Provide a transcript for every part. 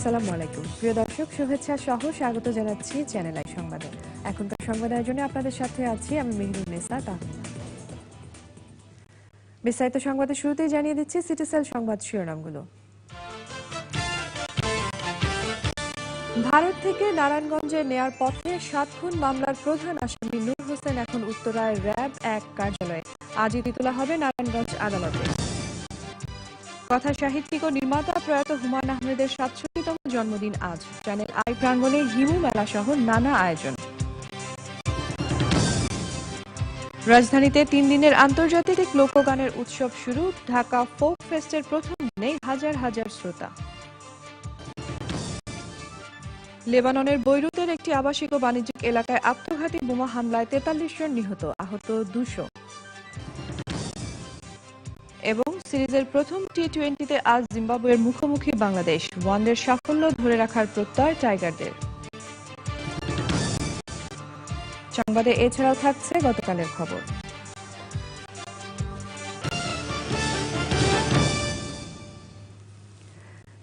আসসালামু আলাইকুম প্রিয় দর্শক, শুভেচ্ছা সহ স্বাগত জানাচ্ছি চ্যানেল আই সংবাদে। এখনকার সংবাদ আয়োজনে আপনাদের সাথে আছি আমি মেহরুন্নেসা তাহমিনা। বিস্তারিত সংবাদের শুরুতেই জানিয়ে দিচ্ছি সিটিসেল সংবাদ শিরোনামগুলো। ভারত থেকে নারায়ণগঞ্জে নেয়ার পথে ৭ খুন মামলার প্রধান আসামি নূর হোসেন এখন উত্তরায় র্যাব ১ কার্যালয়ে। আজই তোলা হবে নারায়ণগঞ্জ আদালতে। কথা সাহিত্যিক ও নির্মাতা প্রয়াত হুমায়ূন আহমেদের ৬৭তম জন্মদিন আজ। চ্যানেল আই প্রাঙ্গণে হিমু মেলা সহ নানা আয়োজন। রাজধানীতে ৩ দিনের আন্তর্জাতিক লোকগানের উৎসব শুরু। ঢাকা ফোক ফেস্টের প্রথম দিনে হাজার হাজার শ্রোতা। লেবাননের বৈরুতের একটি আবাসিক ও বাণিজ্যিক এলাকায় আত্মঘাতী বোমা হামলায় ৪৩ জন নিহত, আহত ২০০। এবং সিরিজের প্রথম টি-20তে আজ জিম্বাবুয়ের মুখোমুখি বাংলাদেশ। ওয়ানডের সাফল্য ধরে রাখার প্রত্যয় টাইগারদের। সংবাদে এছাড়াও থাকছে গতকালের খবর।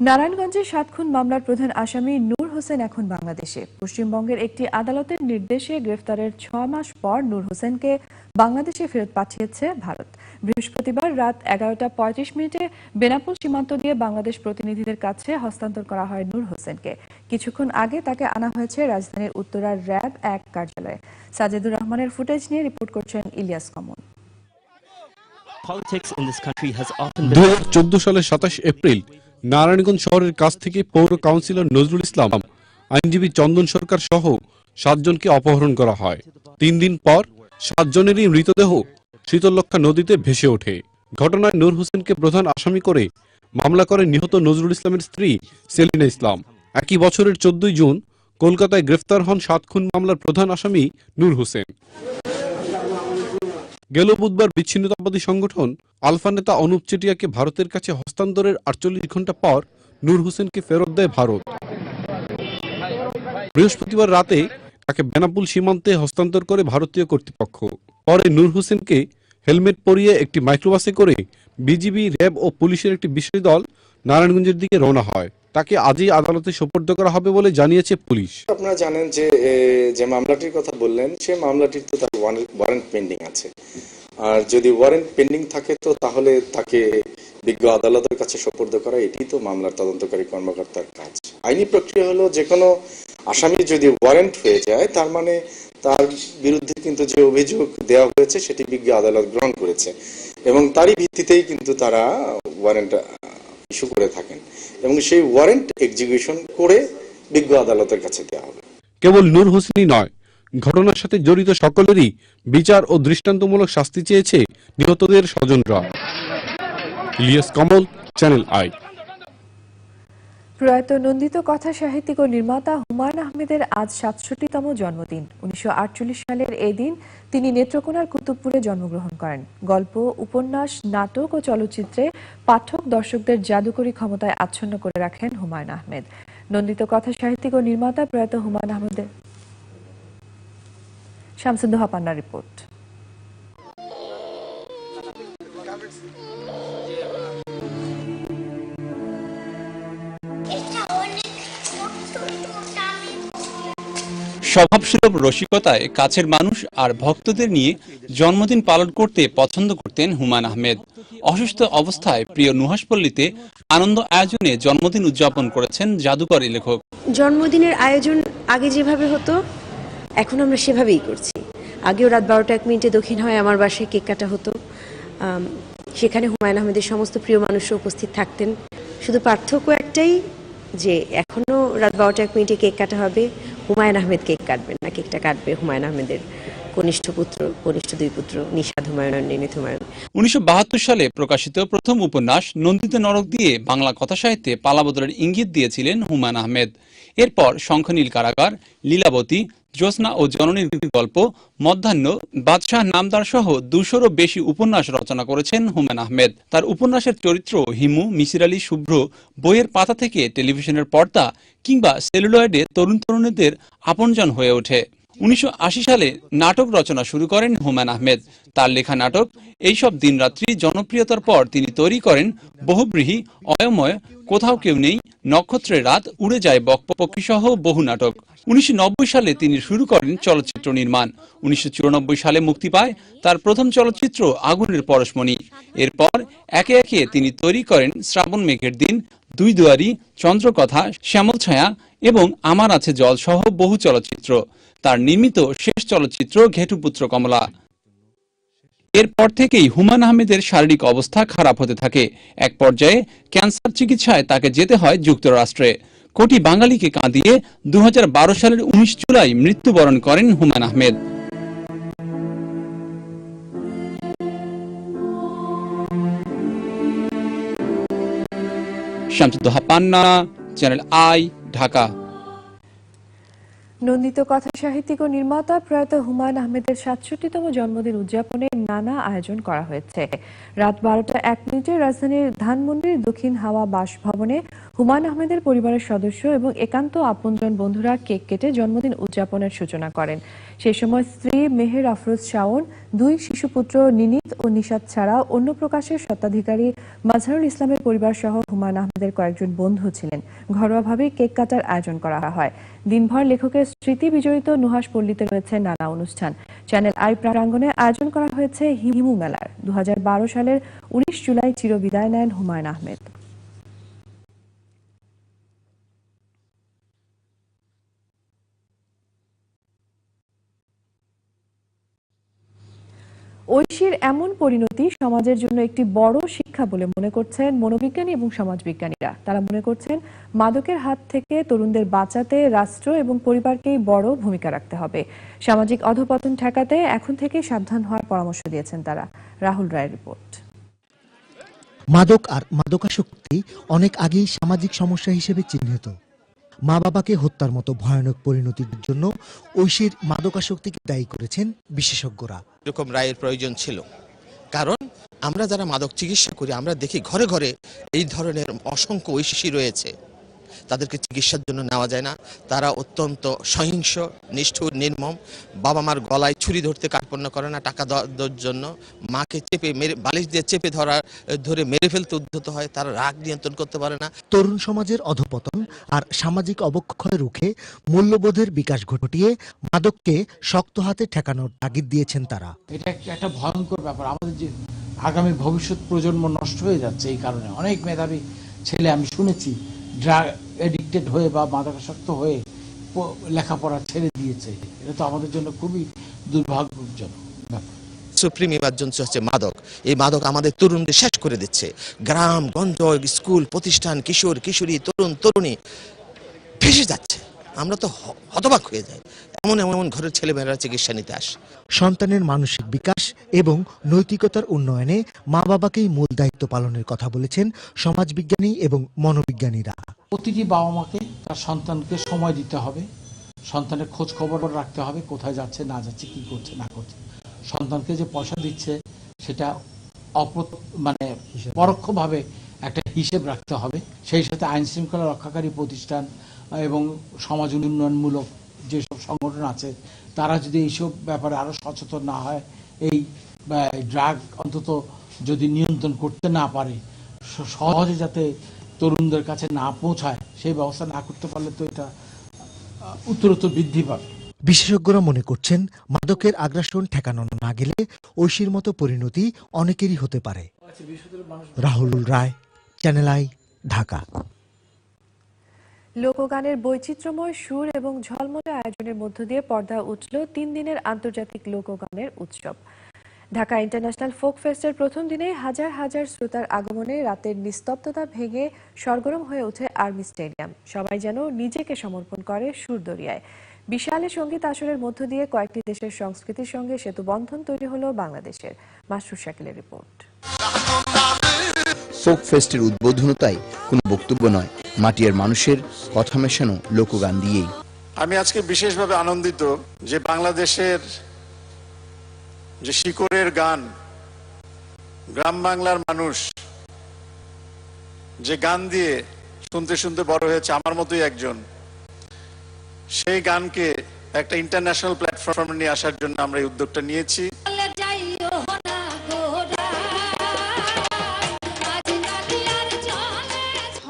নারায়ণগঞ্জে ৭ খুন মামলার প্রধান আসামি নূর হোসেন এখন বাংলাদেশে। পশ্চিমবঙ্গের একটি আদালতের নির্দেশে গ্রেফতারের ৬ মাস পর নূর হোসেনকে বাংলাদেশে ফেরত পাঠিয়েছে ভারত। বৃহস্পতিবার রাত ১১টা ৩৫ বেনাপোল সীমান্ত দিয়ে বাংলাদেশ প্রতিনিধিদের কাছে হস্তান্তর করা হয় নূর হোসেনকে। কিছুক্ষণ আগে তাকে আনা হয়েছে রাজধানীর উত্তরার র্যাব ১ কার্যালয়ে। সাজেদুর রহমানের ফুটেজ নিয়ে রিপোর্ট করছেন ইলিয়াস কমল। ২০১৪ সালের ২৭ এপ্রিল নারায়ণগঞ্জ শহরের কাছ থেকে পৌর কাউন্সিলর নজরুল ইসলাম, আইনজীবী চন্দন সরকার সহ ৭ জনকে অপহরণ করা হয়। ৩ দিন পর ৭ জনেরই মৃতদেহ শীতলক্ষা নদীতে ভেসে ওঠে। ঘটনায় নূর হোসেনকে প্রধান আসামি করে মামলা করে নিহত নজরুল ইসলামের স্ত্রী সেলিনা ইসলাম। একই বছরের ১৪ জুন কলকাতায় গ্রেফতার হন ৭ খুন মামলার প্রধান আসামি নূর হোসেন। গেল বুধবার বিচ্ছিন্নতাবাদী সংগঠন আলফা নেতা অনুপ চেটিয়াকে ভারতের কাছে হস্তান্তরের ৪৮ ঘণ্টা পর নূর হোসেনকে ফেরত দেয় ভারত। বৃহস্পতিবার রাতে তাকে বেনাপুল সীমান্তে হস্তান্তর করে ভারতীয় কর্তৃপক্ষ। পরে নূর হোসেনকে হেলমেট পরিয়ে একটি মাইক্রোবাসে করে বিজিবি, র্যাব ও পুলিশের একটি বিশেষ দল নারায়ণগঞ্জের দিকে রওনা হয়। তাকে আজই আদালতে সোপর্দ করা হবে বলে জানিয়েছে পুলিশ। আপনারা জানেন যে মামলাটির কথা বললেন, সে মামলাটির তো তার ওয়ারেন্ট পেন্ডিং আছে। আর যদি ওয়ারেন্ট পেন্ডিং থাকে তো তাহলে তাকে বিজ্ঞ আদালতের কাছে সোপর্দ করা, এটি তো মামলার তদন্তকারী কর্মকর্তার কাজ। আইনি প্রক্রিয়া হলো, যে কোনো আসামি যদি ওয়ারেন্ট হয়ে যায় তার মানে তার বিরুদ্ধে কিন্তু যে অভিযোগ দেওয়া হয়েছে সেটি বিজ্ঞ আদালত গ্রহণ করেছে এবং তারই ভিত্তিতেই কিন্তু তারা ওয়ারেন্ট ইস্যু করে থাকেন এবং সেই ওয়ারেন্ট এক্সিকিউশন করে বিজ্ঞ আদালতের কাছে দেওয়া হবে। কেবল নূর হোসেনই নয়, ঘটনার সাথে জড়িত সকলেরই বিচার ও দৃষ্টান্তমূলক শাস্তি চেয়েছে নিহতদের স্বজনরা। ইলিয়াস কমল, চ্যানেল আই। প্রয়াত নন্দিত কথা সাহিত্যিক ও নির্মাতা হুমায়ূন আহমেদের আজ ৬৭তম জন্মদিন। ১৯৪৮ সালের এই দিন তিনি নেত্রকোনার কুতুবপুরে জন্মগ্রহণ করেন। গল্প, উপন্যাস, নাটক ও চলচ্চিত্রে পাঠক দর্শকদের জাদুকরী ক্ষমতায় আচ্ছন্ন করে রাখেন হুমায়ূন আহমেদ। নন্দিত কথা সাহিত্যিক ও নির্মাতা প্রয়াত হুমায়ূন আহমেদের শামসুদ্দোহা পান্নার রিপোর্ট। স্বভাবসুলভ রসিকতায় কাছের মানুষ আর ভক্তদের নিয়ে জন্মদিন পালন করতে পছন্দ করতেন হুমায়ূন আহমেদ। অসুস্থ অবস্থায় প্রিয় নুহাশপল্লীতে আনন্দ আয়োজনে জন্মদিন উদযাপন করেছেন জাদুকর এই লেখক। জন্মদিনের আয়োজন আগে যেভাবে হতো এখন আমরা সেভাবেই করছি। আগেও রাত ১২টা ১ দক্ষিণ হয় আমার বাসায় কেক কাটা হতো। সেখানে হুমায়ূন আহমেদের সমস্ত প্রিয় মানুষরা উপস্থিত থাকতেন। শুধু পার্থক্য একটাই, যে এখনো রাত ১২টা ১ কেক কাটা হবে, হুমায়ূন আহমেদ কেক কাটবেন না, কেকটা কাটবে হুমায়ূন আহমেদের কনিষ্ঠ ২ পুত্র নিশাদ হুমায়ূন আর নিনিত হুমায়ূন। ১৯৭২ সালে প্রকাশিত প্রথম উপন্যাস নন্দিত নরক দিয়ে বাংলা কথা সাহিত্যে পালাবদলের ইঙ্গিত দিয়েছিলেন হুমায়ূন আহমেদ। এরপর শঙ্খনীল কারাগার, লীলাবতী, জ্যোৎস্না ও জননীর গল্প, মধ্যাহ্ন, বাদশাহ নামদার সহ ২০০-রও বেশি উপন্যাস রচনা করেছেন হুমায়ূন আহমেদ। তার উপন্যাসের চরিত্র হিমু, মিসির আলী, শুভ্র বইয়ের পাতা থেকে টেলিভিশনের পর্দা কিংবা সেলুলয়েডে তরুণ তরুণীদের আপনজন হয়ে ওঠে। 1980 সালে নাটক রচনা শুরু করেন হুমায়ুন আহমেদ। তার লেখা নাটক এইসব দিনরাত্রি জনপ্রিয়তার পর তিনি তৈরি করেন বহুব্রীহি, অয়ময়, কোথাও কেউ নেই, নক্ষত্রের রাত, উড়ে যায় বকপক্ষী সহ বহু নাটক। 1990 সালে তিনি শুরু করেন চলচ্চিত্র নির্মাণ। 1994 সালে মুক্তি পায় তার প্রথম চলচ্চিত্র আগুনের পরশমণি। এরপর একে একে তিনি তৈরি করেন শ্রাবণ মেঘের দিন, দুই দুয়ারি, চন্দ্রকথা, শ্যামল ছায়া এবং আমার আছে জল সহ বহু চলচ্চিত্র। তার নির্মিত শেষ চলচ্চিত্র ঘেটুপুত্র কমলা। এরপর থেকেই হুমায়ুন আহমেদের শারীরিক অবস্থা খারাপ হতে থাকে। এক পর্যায়ে ক্যান্সার চিকিৎসায় তাকে যেতে হয় যুক্তরাষ্ট্রে। কোটি বাঙালিকে কাঁদিয়ে 2012 সালের 19 জুলাই মৃত্যুবরণ করেন হুমায়ুন আহমেদ। শামসুদ্দোহা পান্না, চ্যানেল আই, ঢাকা। নন্দিত কথা সাহিত্যিক ও নির্মাতা প্রয়াত হুমায়ুন আহমেদের 67তম জন্মদিন উদযাপনে নানা আয়োজন করা হয়েছে। রাত 12:01 রাজধানীর ধানমন্ডির দক্ষিণ হাওয়া বাসভবনে হুমায়ুন আহমেদের পরিবারের সদস্য এবং একান্ত আপনজন বন্ধুরা কেক কেটে জন্মদিন উদযাপনের সূচনা করেন। সেই সময় স্ত্রী মেহের আফরোজ শাওন, 2 শিশুপুত্র নিনিত ও নিশাত ছাড়া অন্য প্রকাশের স্বত্বাধিকারী মাজহারুল ইসলামের পরিবার সহ হুমায়ুন আহমেদের কয়েকজন বন্ধু ছিলেন। ঘরোয়াভাবে কেক কাটার আয়োজন করা হয়। দিনভর লেখকের স্মৃতি বিজড়িত নুহাস পল্লীতে রয়েছে নানা অনুষ্ঠান। চ্যানেল আই প্রাঙ্গণে আয়োজন করা হয়েছে হিমু মেলার। 2012 সালের 19 জুলাই চিরবিদায় নেন হুমায়ুন আহমেদ। ঐশীর এমন পরিণতি সমাজের জন্য একটি বড় শিক্ষা বলে মনে করছেন মনোবিজ্ঞানী এবং সমাজবিজ্ঞানীরা। তারা মনে করছেন মাদকের হাত থেকে তরুণদের বাঁচাতে রাষ্ট্র এবং পরিবারকেই বড় ভূমিকা রাখতে হবে। সামাজিক অধঃপতন ঠেকাতে এখন থেকে সাবধান হওয়ার পরামর্শ দিয়েছেন তারা। রাহুল রায়ের রিপোর্ট। মাদক আর মাদকাসক্তি অনেক আগেই সামাজিক সমস্যা হিসেবে চিহ্নিত। মা বাবাকে হত্যার মতো ভয়ানক পরিণতির জন্য ঐশীর মাদকাসক্তিকে দায়ী করেছেন বিশেষজ্ঞরা। এরকম রায়ের প্রয়োজন ছিল, কারণ আমরা যারা মাদক চিকিৎসা করি আমরা দেখি ঘরে ঘরে এই ধরনের অসংখ্য ঐশী রয়েছে। তাদেরকে চিকিৎসার জন্য নেওয়া যায় না। তারা অত্যন্ত সহিংস, নিষ্ঠুর, নির্মম। বাবা মার গলায় ছুরি ধরতে কার্পণ্য করে না, টাকা দেওয়ার জন্য মাকে চেপে বালিশ দিয়ে চেপে ধরে মেরে ফেলতে উদ্যত হয়। তারা রাগ নিয়ন্ত্রণ করতে পারে না। তরুণ সমাজের অধঃপতন আর সামাজিক অবক্ষয় রুখে মূল্যবোধের বিকাশ ঘটিয়ে মাদককে শক্ত হাতে ঠেকানোর তাগিদ দিয়েছেন তারা। এটা একটা ভয়ঙ্কর ব্যাপার। আমাদের যে আগামী ভবিষ্যৎ প্রজন্ম নষ্ট হয়ে যাচ্ছে এই কারণে। অনেক মেধাবী ছেলে আমি শুনেছি ড্রাগ এডিক্টেড হয়ে বা মাদকাসক্ত হয়ে লেখাপড়া ছেড়ে দিয়েছে। এটা তো আমাদের জন্য খুবই দুর্ভাগ্যজনক ব্যাপার। সুপ্রিম ইমার্জেন্সি হচ্ছে মাদক। এই মাদক আমাদের তরুণদের শেষ করে দিচ্ছে। গ্রাম গঞ্জ, স্কুল, প্রতিষ্ঠান, কিশোর কিশোরী, তরুণ তরুণী ভেসে যাচ্ছে। আমরা তো হতবাক হয়ে যাই। এমন এমন ঘরের ছেলেমেয়েরা চিকিৎসা নিতে আসে। সন্তানের মানসিক বিকাশ এবং নৈতিকতার উন্নয়নে মা বাবাকেই মূল দায়িত্ব পালনের কথা বলেছেন সমাজবিজ্ঞানী এবং মনোবিজ্ঞানীরা। প্রতিটি বাবা মাকে তার সন্তানকে সময় দিতে হবে, সন্তানের খোঁজ খবর রাখতে হবে, কোথায় যাচ্ছে না যাচ্ছে, কি করছে না করছে। সন্তানকে যে পয়সা দিচ্ছে সেটা পরোক্ষভাবে একটা হিসেব রাখতে হবে। সেই সাথে আইন শৃঙ্খলা রক্ষাকারী প্রতিষ্ঠান এবং সমাজ উন্নয়নমূলক যেসব সংগঠন আছে তারা যদি এইসব ব্যাপারে আরো সচেতন না হয়, এই ড্রাগ অন্তত যদি নিয়ন্ত্রণ করতে না পারে, সহজে যাতে তরুণদের কাছে না পৌঁছায়, সেই ব্যবস্থা না করতে পারলে তো এটা উত্তরোত্তর বৃদ্ধি পাবে। বিশেষজ্ঞরা মনে করছেন মাদকের আগ্রাসন ঠেকানো না গেলে ঐশীর মতো পরিণতি অনেকেরই হতে পারে। রাহুল রায়, চ্যানেল আই, ঢাকা। লোকগানের বৈচিত্র্যময় সুর এবং ঝলমলে আয়োজনের মধ্য দিয়ে পর্দা উঠল 3 দিনের আন্তর্জাতিক লোকগানের উৎসব। ঢাকা ইন্টারন্যাশনাল ফোক ফেস্টের প্রথম দিনে হাজার হাজার শ্রোতার আগমনে রাতের নিস্তব্ধতা ভেঙে সরগরম হয়ে ওঠে আর্মি স্টেডিয়াম। সবাই যেন নিজেকে সমর্পণ করে সুরদরিয়ায়। বিশাল সঙ্গীত আসরের মধ্য দিয়ে কয়েকটি দেশের সংস্কৃতির সঙ্গে সেতুবন্ধন তৈরি হলো বাংলাদেশের। মাসরুর শাকিলের রিপোর্ট। ফোক ফেস্টের উদ্বোধনতায় কোনো বক্তব্য নয়, মাটিয়ার মানুষের কথা মেশানো লোকগান দিয়েই। আমি আজকে বিশেষভাবে আনন্দিত যে বাংলাদেশের যে শিকড়ের গান, গ্রাম বাংলার মানুষ যে গান দিয়ে শুনতে শুনতে বড় হয়েছে, আমার মতোই একজন, সেই গানকে একটা ইন্টারন্যাশনাল প্ল্যাটফর্ম নিয়ে আসার জন্য আমরা এই উদ্যোগটা নিয়েছি।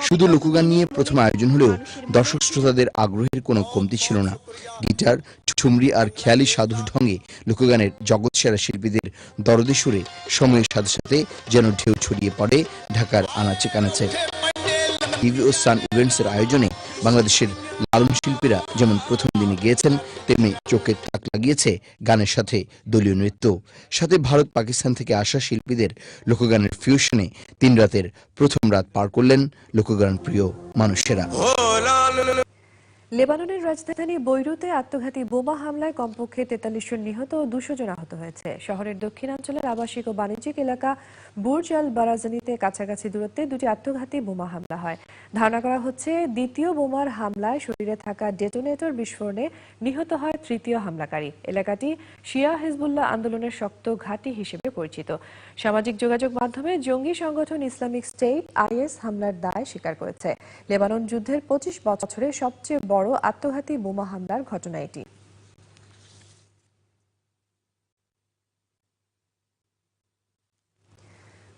শুধু লোকগান নিয়ে প্রথম আয়োজন হলেও দর্শক শ্রোতাদের আগ্রহের কোনো কমতি ছিল না। গিটার, ঠুমরি আর খেয়ালি সাধুর ঢঙে লোকগানের জগৎসেরা শিল্পীদের দরদে সুরে সময়ের সাথে সাথে যেন ঢেউ ছড়িয়ে পড়ে ঢাকার আনাচে কানাচে। টিভি ও সান ইভেন্টসের আয়োজনে বাংলাদেশের লালন শিল্পীরা যেমন প্রথম দিনে গেয়েছেন, তেমনি চোখে তাক লাগিয়েছে গানের সাথে দলীয় নৃত্য। সাথে ভারত পাকিস্তান থেকে আসা শিল্পীদের লোকগানের ফিউশনে 3 রাতের প্রথম রাত পার করলেন লোকগান প্রিয় মানুষেরা। লেবাননের রাজধানী বৈরুতে আত্মঘাতী বোমা হামলায় কমপক্ষে 43 জন নিহত ও 200 জন আহত হয়েছে। শহরের দক্ষিণাঞ্চলের আবাসিক ও বাণিজ্যিক এলাকা বুর্জ আল বারাজানিতে কাছাকাছি দূরত্বে 2টি আত্মঘাতী বোমা হামলা হয়। ধারণা করা হচ্ছে দ্বিতীয় বোমার হামলায় শরীরে থাকা ডেটোনেটর বিস্ফোরণে নিহত হয় তৃতীয় হামলাকারী। এলাকাটি শিয়া হিজবুল্লাহ আন্দোলনের শক্ত ঘাঁটি হিসেবে পরিচিত। সামাজিক যোগাযোগ মাধ্যমে জঙ্গি সংগঠন ইসলামিক স্টেট IS হামলার দায় স্বীকার করেছে। লেবানন যুদ্ধের 25 বছরে সবচেয়ে বড় আত্মঘাতী বোমা হামলার ঘটনা এটি।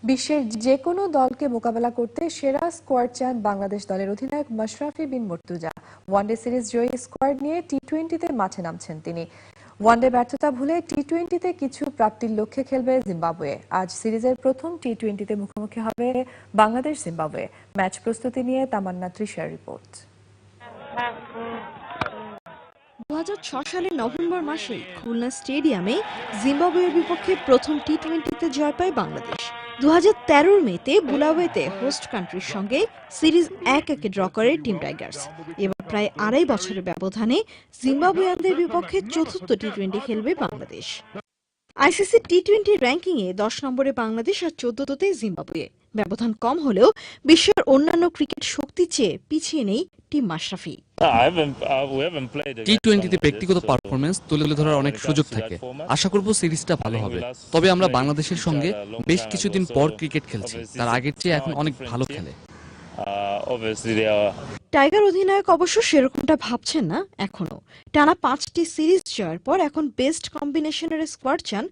বিশ্বের যে কোনো দলকে মোকাবেলা করতে সেরা স্কোয়াড চান বাংলাদেশ দলের অধিনায়ক মাশরাফি বিন মুর্তজা। ওয়ানডে সিরিজ জয়ী স্কোয়াড নিয়ে টি20তে মাঠে নামছেন তিনি। ওয়ানডে ব্যর্থতা ভুলে টি20তে কিছু প্রাপ্তির লক্ষ্যে খেলবে জিম্বাবুয়ে। আজ সিরিজের প্রথম টি20তে মুখোমুখি হবে বাংলাদেশ জিম্বাবুয়ে। ম্যাচ প্রস্তুতি নিয়ে তামান্না তৃষার রিপোর্ট। 2006 সালের নভেম্বর মাসে খুলনা স্টেডিয়ামে জিম্বাবুয়ের বিপক্ষে প্রথম টি20তে জয় পায় বাংলাদেশ। 2013 মেতে বুলাওয়েতে হোস্ট কান্ট্রির সঙ্গে সিরিজ 1-1 ড্র করে টিম টাইগার্স। এবার প্রায় 2.5 বছরের ব্যবধানে জিম্বাবুয়ানদের বিপক্ষে চতুর্থ টি20 খেলবে বাংলাদেশ। আইসিসি টি20 র্যাঙ্কিংয়ে 10 নম্বরে বাংলাদেশ আর 14তে জিম্বাবুয়ে। ব্যবধান কম হলেও বিশ্বের অন্যান্য ক্রিকেট শক্তি চেয়ে পিছিয়ে নেই টিম মাশরাফি। টি20তে ব্যক্তিগত পারফরমেন্স তুলে ধরার অনেক সুযোগ থাকে। আশা করব সিরিজটা ভালো হবে। তবে আমরা বাংলাদেশের সঙ্গে বেশ কিছুদিন পর ক্রিকেট খেলছি, তার আগের চেয়ে এখন অনেক ভালো খেলে। টাইগার অধিনায়ক অবশ্য সেরকমটা ভাবছেন না এখনো। টানা 5টি সিরিজ জয়ের পর এখন বেস্ট কম্বিনেশনের স্কোয়াড চান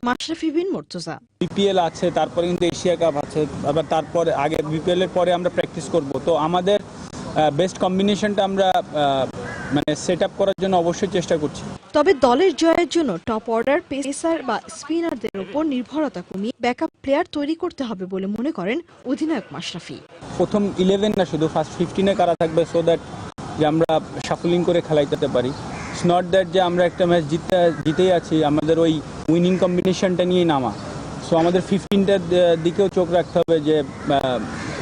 মাশরাফি বিন মুর্তজা। বিপিএল আছে, তারপরে কিন্তু এশিয়া কাপ আছে, আবার তারপরে আগে বিপিএল এর পরে আমরা প্র্যাকটিস করব। তো আমাদের বেস্ট কম্বিনেশনটা আমরা মানে সেট আপ করার জন্য অবশ্যই চেষ্টা করছি। তবে দলের জয়ের জন্য টপ অর্ডার পেসার বা স্পিনারদের উপর নির্ভরতা কমিয়ে ব্যাকআপ প্লেয়ার তৈরি করতে হবে বলে মনে করেন অধিনায়ক মাশরাফি। প্রথম 11 না, শুধু ফার্স্ট 15-এ কারা থাকবে, সো দ্যাট যে আমরা শাফলিং করে খেলাইতে পারি। ইটস নট দ্যাট যে আমরা একটা ম্যাচ জিতেই আছি, আমাদের ওই উইনিং কম্বিনেশনটা নিয়েই নামা। সো আমাদের 15টার দিকেও চোখ রাখতে হবে যে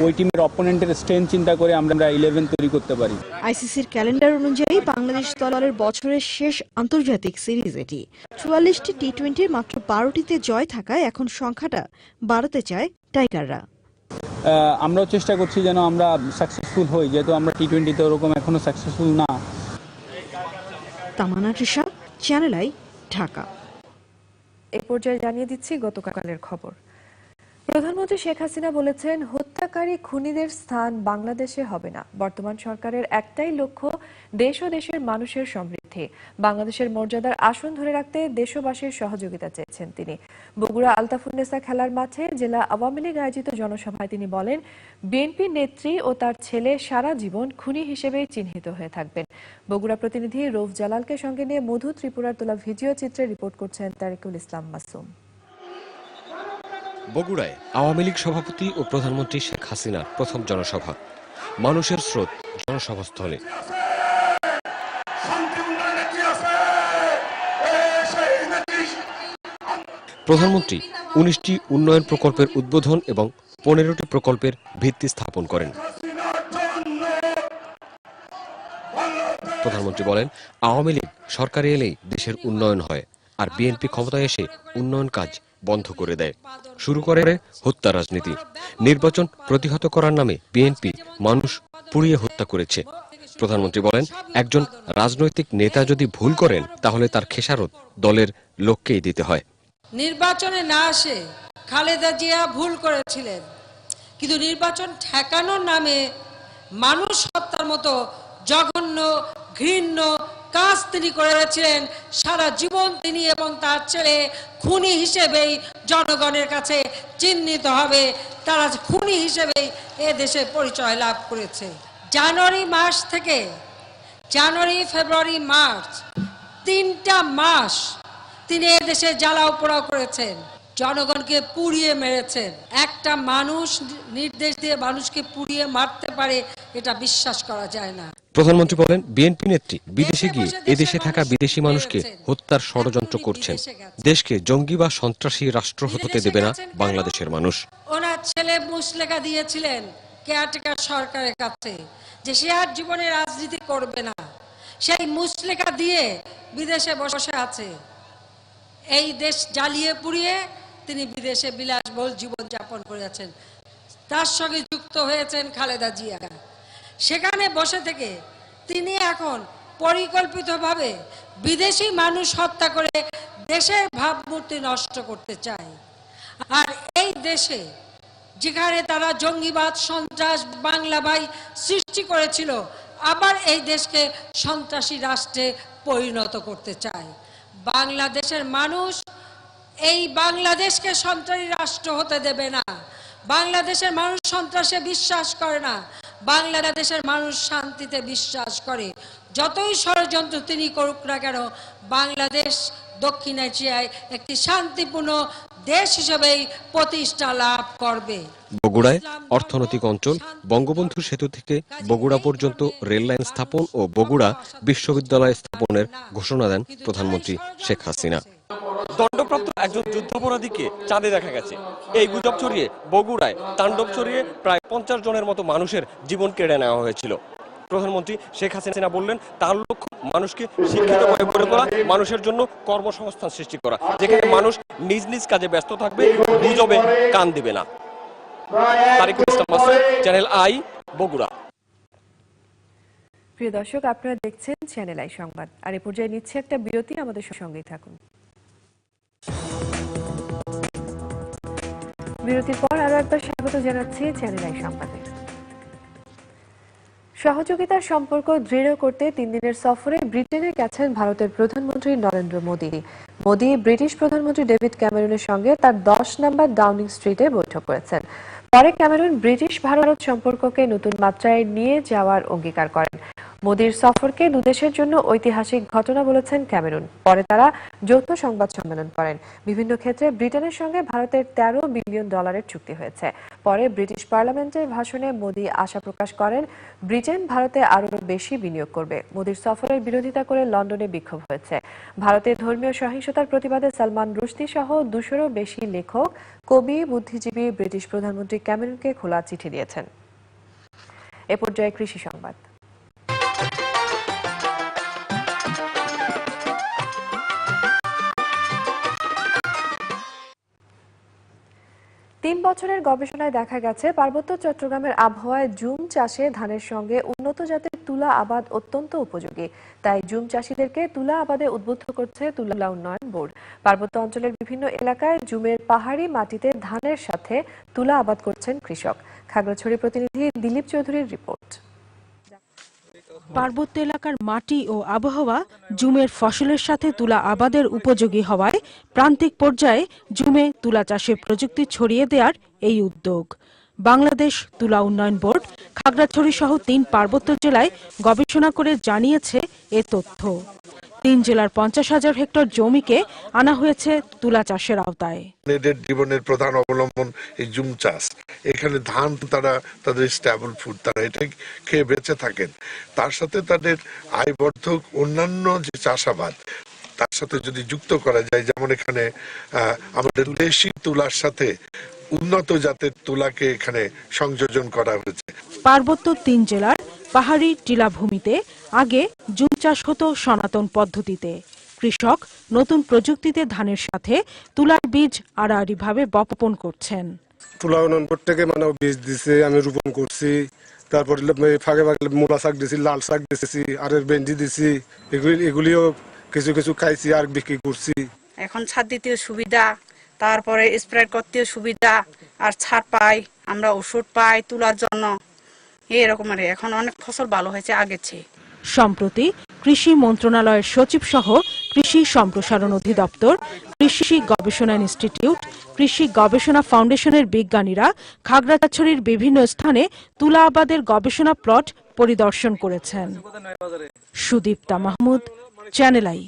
ওই টিমের অপোনেন্টের স্ট্রেংথ চিন্তা করে আমরা 11 তৈরি করতে পারি। আইসিসির ক্যালেন্ডার অনুযায়ী বাংলাদেশ দলের বছরের শেষ আন্তর্জাতিক সিরিজ এটি। 44টি টি20-র মাত্র 12টিতে জয় থাকায় এখন সংখ্যাটা বাড়াতে চায় টাইগাররা। আমরাও চেষ্টা করছি যেন আমরা সাকসেসফুল হই, যেহেতু আমরা টি20তে ওরকম এখনো সাকসেসফুল না। তামান্না তৃষা, চ্যানেল আই, ঢাকা। এই পর্যায়ে জানিয়ে দিচ্ছি গতকালের খবর। প্রধানমন্ত্রী শেখ হাসিনা বলেছেন, হত্যাকারী খুনিদের স্থান বাংলাদেশে হবে না। বর্তমান সরকারের একটাই লক্ষ্য, দেশ ও দেশের মানুষের সমৃদ্ধি। বাংলাদেশের মর্যাদার আসন ধরে রাখতে দেশবাসীর সহযোগিতা চেয়েছেন তিনি। বগুড়া আলতাফুন্নেসা খেলার মাঠে জেলা আওয়ামী লীগ আয়োজিত জনসভায় তিনি বলেন, বিএনপি নেত্রী ও তার ছেলে সারা জীবন খুনি হিসেবে চিহ্নিত হয়ে থাকবেন। বগুড়া প্রতিনিধি রৌফ জালালকে সঙ্গে নিয়ে মধু ত্রিপুরার তোলা ভিডিও চিত্রে রিপোর্ট করছেন তারিকুল ইসলাম মাসুম। বগুড়ায় আওয়ামী লীগ সভাপতি ও প্রধানমন্ত্রী শেখ হাসিনার প্রথম জনসভা। মানুষের স্রোত জনসভাস্থলে। প্রধানমন্ত্রী 19টি উন্নয়ন প্রকল্পের উদ্বোধন এবং 15টি প্রকল্পের ভিত্তি স্থাপন করেন। প্রধানমন্ত্রী বলেন, আওয়ামী লীগ সরকারে এলেই দেশের উন্নয়ন হয়, আর বিএনপি ক্ষমতায় এসে উন্নয়ন কাজ বন্ধ করে দেয়, শুরু করে হত্যা রাজনীতি। নির্বাচন প্রতিহত করার নামে বিএনপি মানুষ পুড়িয়ে হত্যা করেছে। প্রধানমন্ত্রী বলেন, একজন রাজনৈতিক নেতা যদি ভুল করেন তাহলে তার খেসারত দলের লোককেই দিতে হয়। নির্বাচনে না আসে খালেদা জিয়া ভুল করেছিলেন, কিন্তু নির্বাচন ঠেকানোর নামে মানুষ হত্যার মতো জঘন্য, ঘৃণ্য, কাজ তিনি করেছিলেন। সারা জীবন তিনি এবং তার ছেলে খুনি হিসেবেই জনগণের কাছে চিহ্নিত হবে, তারা খুনি হিসেবেই এ দেশে পরিচয় লাভ করেছে। জানুয়ারি মাস থেকে জানুয়ারি, ফেব্রুয়ারি, মার্চ 3টা মাস তিনি এ দেশে জ্বালাও পোড়াও করেছেন, জনগণকে পুড়িয়ে মেরেছেন। একটা মানুষ নির্দেশ দিয়ে মানুষকে পুড়িয়ে মারতে পারে, এটা বিশ্বাস করা যায় না। প্রধানমন্ত্রী বলেন, বিএনপি নেত্রী বিদেশে গিয়ে এদেশে থাকা বিদেশি মানুষকে হত্যার ষড়যন্ত্র করছেন। দেশকে জঙ্গি বা সন্ত্রাসী রাষ্ট্র হতে দেবে না বাংলাদেশের মানুষ। ওনার ছেলে মুচলেখা দিয়েছিলেন কেয়ারটেকার সরকারের কাছে যে সে আর জীবনে রাজনীতি করবে না। সেই মুচলেখা দিয়ে বিদেশে বসে আছে। এই দেশ জ্বালিয়ে পুড়িয়ে তিনি বিদেশে বিলাসবহুল জীবনযাপন করেছেন। তার সঙ্গে যুক্ত হয়েছেন খালেদা জিয়া। সেখানে বসে থেকে তিনি এখন পরিকল্পিতভাবে বিদেশি মানুষ হত্যা করে দেশের ভাবমূর্তি নষ্ট করতে চায়। আর এই দেশে যেখানে তারা জঙ্গিবাদ, সন্ত্রাস, বাংলা ভাই সৃষ্টি করেছিল, আবার এই দেশকে সন্ত্রাসী রাষ্ট্রে পরিণত করতে চায়। বাংলাদেশের মানুষ এই বাংলাদেশকে সন্ত্রাসী রাষ্ট্র হতে দেবে না। বাংলাদেশের মানুষ সন্ত্রাসে বিশ্বাস করে না, বাংলাদেশের মানুষ শান্তিতে বিশ্বাস করে। যতই ষড়যন্ত্র তিনি করুক না কেন, বাংলাদেশ দক্ষিণ এশিয়ায় একটি শান্তিপূর্ণ দেশ হিসেবেই প্রতিষ্ঠা লাভ করবে। বগুড়ায় অর্থনৈতিক অঞ্চল বঙ্গবন্ধু সেতু থেকে বগুড়া পর্যন্ত রেল লাইন স্থাপন ও বগুড়া বিশ্ববিদ্যালয় স্থাপনের ঘোষণা দেন প্রধানমন্ত্রী শেখ হাসিনা। দণ্ডপ্রাপ্ত একজন যুদ্ধাপরাধীকে চাঁদে দেখা গেছে, এই গুজব ছড়িয়ে বগুড়ায় তাণ্ডব ছড়িয়ে প্রায় 50 জনের মতো মানুষের জীবন কেড়ে নেওয়া হয়েছিল। প্রধানমন্ত্রী শেখ হাসিনা বললেন, তার লক্ষ্য মানুষকে শিক্ষিত করে গড়ে তোলা, মানুষের জন্য কর্মসংস্থান সৃষ্টি করা, যেখানে মানুষ নিজ নিজ কাজে ব্যস্ত থাকবে, গুজবে কান দিবে না। তারিকুল ইসলাম মাসুদ, চ্যানেল আই, বগুড়া। প্রিয় দর্শক, আপনারা দেখছেন চ্যানেল আই সংবাদ। আর এই পর্যায়ে নিচ্ছে একটা বিরতি, আমাদের সঙ্গেই থাকুন। বিরতির পর আরো একবার স্বাগত জানাচ্ছি চ্যানেল আই সংবাদে। সহযোগিতার সম্পর্ক দৃঢ় করতে 3 দিনের সফরে ব্রিটেনে গেছেন ভারতের প্রধানমন্ত্রী নরেন্দ্র মোদী। মোদী ব্রিটিশ প্রধানমন্ত্রী ডেভিড ক্যামেরনের সঙ্গে তার 10 নম্বর ডাউনিং স্ট্রিটে বৈঠক করেছেন। পরে ক্যামেরন ব্রিটিশ ভারত সম্পর্ককে নতুন মাত্রায় নিয়ে যাওয়ার অঙ্গীকার করেন। মোদীর সফরকে দুদেশের জন্য ঐতিহাসিক ঘটনা বলেছেন ক্যামেরন। পরে তারা যৌথ সংবাদ সম্মেলন করেন। বিভিন্ন ক্ষেত্রে ব্রিটেনের সঙ্গে ভারতের $13 বিলিয়ন চুক্তি হয়েছে। পরে ব্রিটিশ পার্লামেন্টের ভাষণে মোদী আশা প্রকাশ করেন ব্রিটেন ভারতে আরও বেশি বিনিয়োগ করবে। মোদীর সফরের বিরোধিতা করে লন্ডনে বিক্ষোভ হয়েছে। ভারতের ধর্মীয় সহিংসতার প্রতিবাদে সালমান রুশদি সহ 200-রও বেশি লেখক, কবি, বুদ্ধিজীবী ব্রিটিশ প্রধানমন্ত্রী ক্যামেরনকে খোলা চিঠি দিয়েছেন। এ পর্যায়ে কৃষি সংবাদ। 3 বছরের গবেষণায় দেখা গেছে পার্বত্য চট্টগ্রামের আবহাওয়ায় জুম চাষে ধানের সঙ্গে উন্নত জাতের তুলা আবাদ অত্যন্ত উপযোগী। তাই জুম চাষীদেরকে তুলা আবাদে উদ্বুদ্ধ করছে তুলা উন্নয়ন বোর্ড। পার্বত্য অঞ্চলের বিভিন্ন এলাকায় জুমের পাহাড়ি মাটিতে ধানের সাথে তুলা আবাদ করছেন কৃষক। খাগড়াছড়ি প্রতিনিধি দিলীপ চৌধুরীর রিপোর্ট। পার্বত্য এলাকার মাটি ও আবহাওয়া জুমের ফসলের সাথে তুলা আবাদের উপযোগী হওয়ায় প্রান্তিক পর্যায়ে জুমে তুলা চাষের প্রযুক্তি ছড়িয়ে দেওয়ার এই উদ্যোগ। বাংলাদেশ তুলা উন্নয়ন বোর্ড খাগড়াছড়ি সহ 3 পার্বত্য জেলায় গবেষণা করে জানিয়েছে এ তথ্য। 3 জেলার 50,000 হেক্টর জমিকে আনা হয়েছে তুলা চাষের আওতায়। এদের জীবনের প্রধান অবলম্বন এই জুম চাষ। এখানে ধান তারা তাদের স্টেবল ফুড, তারা এটাই খেয়ে বেঁচে থাকেন। তার সাথে তাদের আয়বর্ধক অন্যান্য যে চাষাবাদ তার সাথে যদি যুক্ত করা যায়, যেমন এখানে আমাদের দেশি তুলার সাথে উন্নত জাতের তুলাকে এখানে সংযোজন করা হয়েছে। পার্বত্য 3 জেলার পাহাড়ি টিলাভূমিতে আগে জুম চাষ হতো সনাতন পদ্ধতিতে। কৃষক নতুন প্রযুক্তিতে ধানের সাথে তুলার বীজ আড়াআড়িভাবে বপন করছেন। তুলা উন্নয়ন বোর্ড থেকে বীজ দিছে, আমি রোপণ করছি। তারপরে ফাঁকে ফাঁকে মূলা শাক দিছি, লাল শাক দিছি, আর ভেন্ডি দিছি। এগুলিও কিছু কিছু খাইছি আর বিক্রি করছি। এখন ছাদ দিতেও সুবিধা, তারপরে স্প্রে করতেও সুবিধা, আর ছাদ পাই, আমরা ওষুধ পাই তুলার জন্য। এরকম এখন অনেক ফসল ভালো হয়েছে আগের চেয়ে। সম্প্রতি কৃষি মন্ত্রণালয়ের সচিব সহ কৃষি সম্প্রসারণ অধিদপ্তর, কৃষি গবেষণা ইনস্টিটিউট, কৃষি গবেষণা ফাউন্ডেশনের বিজ্ঞানীরা খাগড়াছড়ির বিভিন্ন স্থানে তুলা আবাদের গবেষণা প্লট পরিদর্শন করেছেন। Sudipta Mahmud, channel I.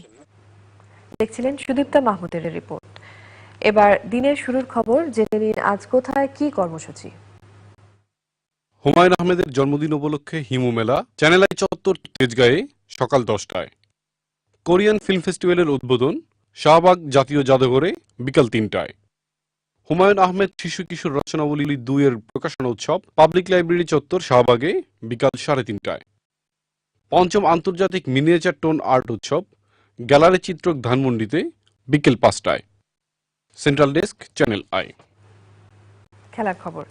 দেখছিলেন সুদীপ্তা মাহমুদের রিপোর্ট। এবার দিনের শুরুর খবর জেনে নিন আজ কোথায় কি কর্মসূচি। হুমায়ুন আহমেদের জন্মদিন উপলক্ষে হিমু মেলা, চ্যানেল আই চত্বর তেজগাঁয়ে সকাল 10টায়। কোরিয়ান ফিল্ম ফেস্টিভ্যালের উদ্বোধন শাহবাগ জাতীয় জাদুঘরে বিকাল 3টায়। হুমায়ুন আহমেদ শিশু কিশোর রচনাবলী 2 প্রকাশনা উৎসব পাবলিক লাইব্রেরি চত্বর শাহবাগে বিকাল 3:30টায়। পঞ্চম আন্তর্জাতিক মিনিয়েচার টোন আর্ট উৎসব গ্যালারি চিত্রক ধানমন্ডিতে বিকেল 5টায়। Central desk, channel I. খেলার খবর।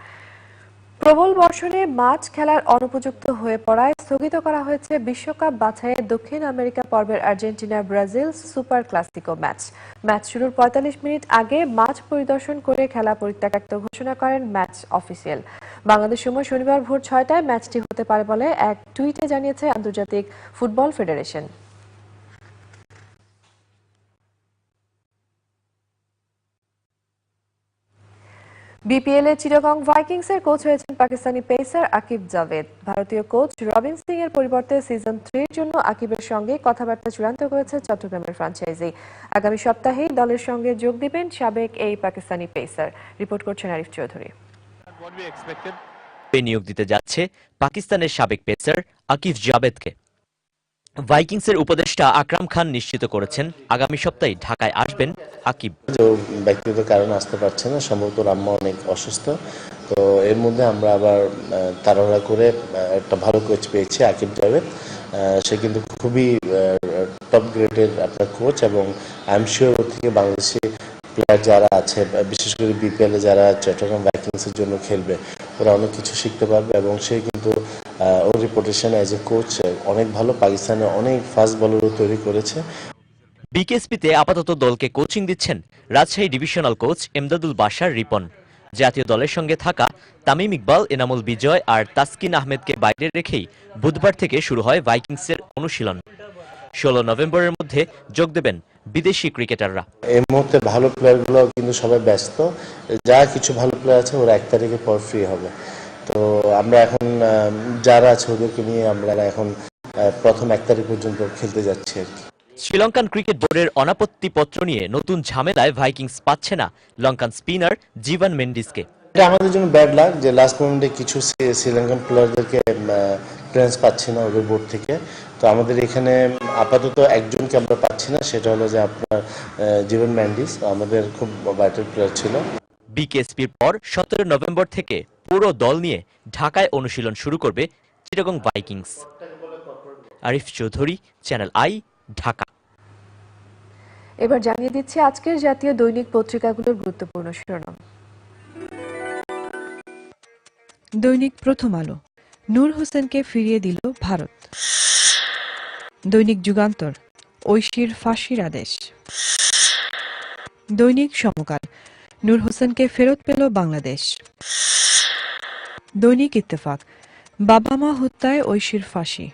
প্রবল বর্ষণে মাঠ খেলার অনুপযুক্ত হয়ে পড়ায় স্থগিত করা হয়েছে বিশ্বকাপ বাছাইয়ের দক্ষিণ আমেরিকা পর্বের Argentina Brazil super Clasico match শুরুর 45 মিনিট আগে মাঠ পরিদর্শন করে খেলা পরিত্যক্ত ঘোষণা করেন ম্যাচ অফিসিয়াল। বাংলাদেশ সময় শনিবার ভোর 6টায় ম্যাচটি হতে পারে বলে এক টুইটে জানিয়েছে আন্তর্জাতিক ফুটবল ফেডারেশন। বিপিএল এ চিটাগং ভাইকিংসের কোচ হয়েছেন পাকিস্তানি পেসার আকিব জাভেদ। ভারতীয় কোচ রবিন সিং এর পরিবর্তে সিজন 3 এর জন্য আকিবের সঙ্গে কথাবার্তা চূড়ান্ত করেছে চট্টগ্রামের ফ্র্যাঞ্চাইজি। আগামী সপ্তাহেই দলের সঙ্গে যোগ দিবেন সাবেক এই পাকিস্তানি পেসার। রিপোর্ট করছেন আরিফ চৌধুরী। নিয়োগ দিতে যাচ্ছে পাকিস্তানের সাবেক পেসার আকিব জাভেদকে। ভাইকিংসের উপদেষ্টা আকরাম খান নিশ্চিত করেছেন আগামী সপ্তাহে ঢাকায় আসবেন আকিব। ব্যক্তিগত কারণে আসতে পারছে না, সম্ভবত আম্মা অনেক অসুস্থ, তো এর মধ্যে আমরা আবার তাড়াহুড়া করে একটা ভালো কোচ পেয়েছি আকিব জাভেদ। সে কিন্তু খুবই টপ গ্রেডের আপনার কোচ এবং আই এম শিওর ওর থেকে বাংলাদেশি প্লেয়ার যারা আছে, বিশেষ করে বিপিএল এ যারা চট্টগ্রাম ভাইকিংসের জন্য খেলবে, ওরা অনেক কিছু শিখতে পারবে এবং সে কিন্তু ওর রিপুটেশন অ্যাজ এ কোচ অনেক ভালো। পাকিস্তানে অনেক ফাস্ট বলারও তৈরি করেছে। বিকেএসপিতে আপাতত দলকে কোচিং দিচ্ছেন রাজশাহী ডিভিশনাল কোচ এমদাদুল বাশার রিপন। জাতীয় দলের সঙ্গে থাকা তামিম ইকবাল, এনামুল বিজয় আর তাসকিন আহমেদকে বাইরে রেখেই বুধবার থেকে শুরু হয় ভাইকিংসের অনুশীলন। 16 নভেম্বরের মধ্যে যোগ দেবেন বিদেশি ক্রিকেটাররা। এই মুহূর্তে ভালো প্লেয়ারগুলো কিন্তু সবাই ব্যস্ত, যা কিছু ভালো প্লেয়ার আছে ওরা 1 তারিখের পর ফ্রি হবে। তো আমরা এখন যারা আছে ওদেরকে নিয়ে আমরা এখন প্রথম 1 তারিখ পর্যন্ত খেলতে যাচ্ছি আর কি। শ্রীলঙ্কান ক্রিকেট বোর্ডের অনাপত্তি পত্র নিয়ে নতুন ঝামেলায় ভাইকিংস পাচ্ছে না লঙ্কান স্পিনার জিভান মেন্ডিসকে। এটা আমাদের জন্য ব্যাড লাক যে লাস্ট মোমেন্টে কিছু শ্রীলঙ্কান প্লেয়ারদেরকে ক্লিয়ারেন্স পাচ্ছি না ওদের বোর্ড থেকে। তো আমাদের এখানে আপাতত একজনকে আমরা পাচ্ছি না, সেটা হলো যে আপনার জিভান মেন্ডিস, আমাদের খুব ভাইটাল প্লেয়ার ছিল। বিকেএসপির পর 17 নভেম্বর থেকে পুরো দল নিয়ে ঢাকায় অনুশীলন শুরু করবে Chittagong Vikings. Arif Chowdhury, channel I, Dhaka. এবার জানিয়ে দিচ্ছি আজকের জাতীয় দৈনিক পত্রিকাগুলোর গুরুত্বপূর্ণ শিরোনাম। দৈনিক প্রথম আলো, নূর হোসেনকে ফিরিয়ে দিল ভারত। দৈনিক যুগান্তর, ঐশীর ফাঁসির আদেশ। দৈনিক সমকাল, নূর হোসেনকে ফেরত পেল বাংলাদেশ। দৈনিক ইত্তেফাক, বাবা মা হত্যায় ঐশীর ফাঁসি।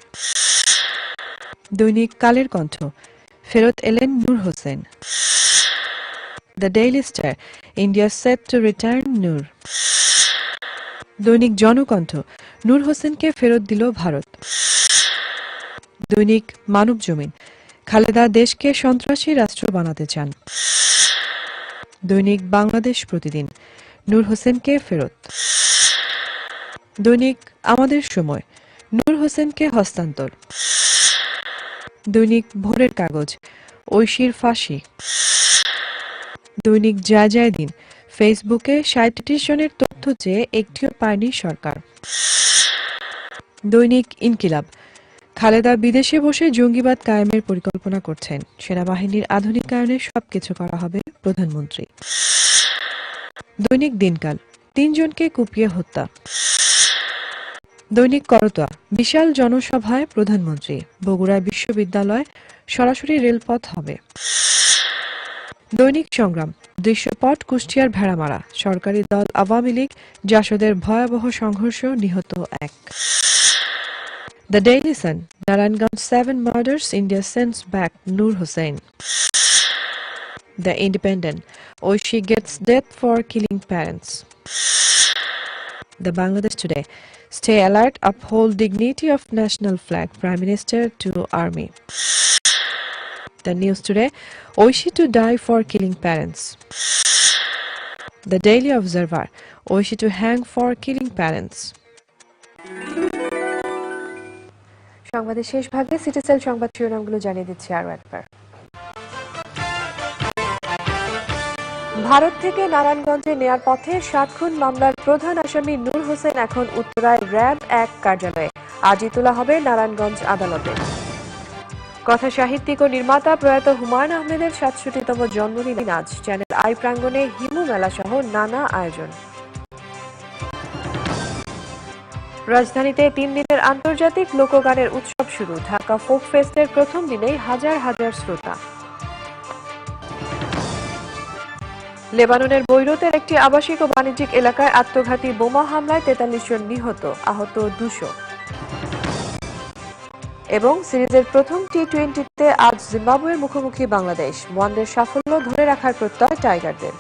দৈনিক কালের কণ্ঠ, ফেরত এলেন Noor Hossain. The Daily Star, India set to return Noor. Dainik Janakantha, নূর হোসেনকে ফেরত দিল ভারত। দৈনিক মানব জমিন, খালেদা দেশকে সন্ত্রাসী রাষ্ট্র বানাতে চান। দৈনিক বাংলাদেশ প্রতিদিন, নূর হোসেনকে ফেরত। দৈনিক আমাদের সময়, নূর হোসেনকে হস্তান্তর। দৈনিক ভোরের কাগজ, ঐশীর ফাঁসি। দৈনিক যায় দিন, ফেসবুকে 37 জনের তথ্য চেয়ে একটিও পায়নি সরকার। দৈনিক ইনকিলাব, খালেদা বিদেশে বসে জঙ্গিবাদ কায়েমের পরিকল্পনা করছেন, সেনাবাহিনীর আধুনিকায়নে সবকিছু করা হবে প্রধানমন্ত্রী। দৈনিক দিনকাল, 3 জনকে কুপিয়ে হত্যা। দৈনিক করতোয়া, বিশাল জনসভায় প্রধানমন্ত্রী, বগুড়া বিশ্ববিদ্যালয় সরাসরি রেলপথ হবে। দৈনিক সংগ্রাম, দৃশ্যপট কুষ্টিয়ার ভেড়ামারা, সরকারি দল আওয়ামী লীগ জাসদের ভয়াবহ সংঘর্ষ, নিহত 1। The Daily Sun. Narayanganj 7 murders, India sends back Noor Hussain. The Independent. Oishi gets death for killing parents. The Bangladesh Today. Stay alert, uphold dignity of national flag. Prime Minister to Army. The News Today. Oishi to die for killing parents. The Daily Observer. Oishi to hang for killing parents. সংবাদের শেষ ভাগে সিটিসেল সংবাদ শিরোনামগুলো জানিয়ে দিচ্ছি আরো একবার। ভারত থেকে নারায়ণগঞ্জে নেয়ার পথে 7 খুন মামলার প্রধান আসামি নূর হোসেন এখন উত্তরায় র্যাব 1 কার্যালয়ে। আজই তোলা হবে নারায়ণগঞ্জ আদালতে। কথা সাহিত্যিক ও নির্মাতা প্রয়াত হুমায়ুন আহমেদের ৬৭তম জন্মদিন আজ। চ্যানেল আই প্রাঙ্গণে হিমু মেলা সহ নানা আয়োজন। রাজধানীতে 3 দিনের আন্তর্জাতিক লোকগানের উৎসব শুরু। ঢাকা ফোক ফেস্টের প্রথম দিনেই হাজার হাজার শ্রোতা। লেবাননের বৈরুতের একটি আবাসিক ও বাণিজ্যিক এলাকায় আত্মঘাতী বোমা হামলায় 43 জন নিহত, আহত 200। এবং সিরিজের প্রথম টি-20তে আজ জিম্বাবুয়ের মুখোমুখি বাংলাদেশ। ওয়ানডের সাফল্য ধরে রাখার প্রত্যয় টাইগারদের।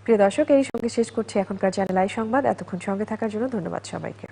প্রিয় দর্শক, এই সঙ্গে শেষ করছি এখনকার চ্যানেল আই সংবাদ। এতক্ষণ সঙ্গে থাকার জন্য ধন্যবাদ সবাইকে।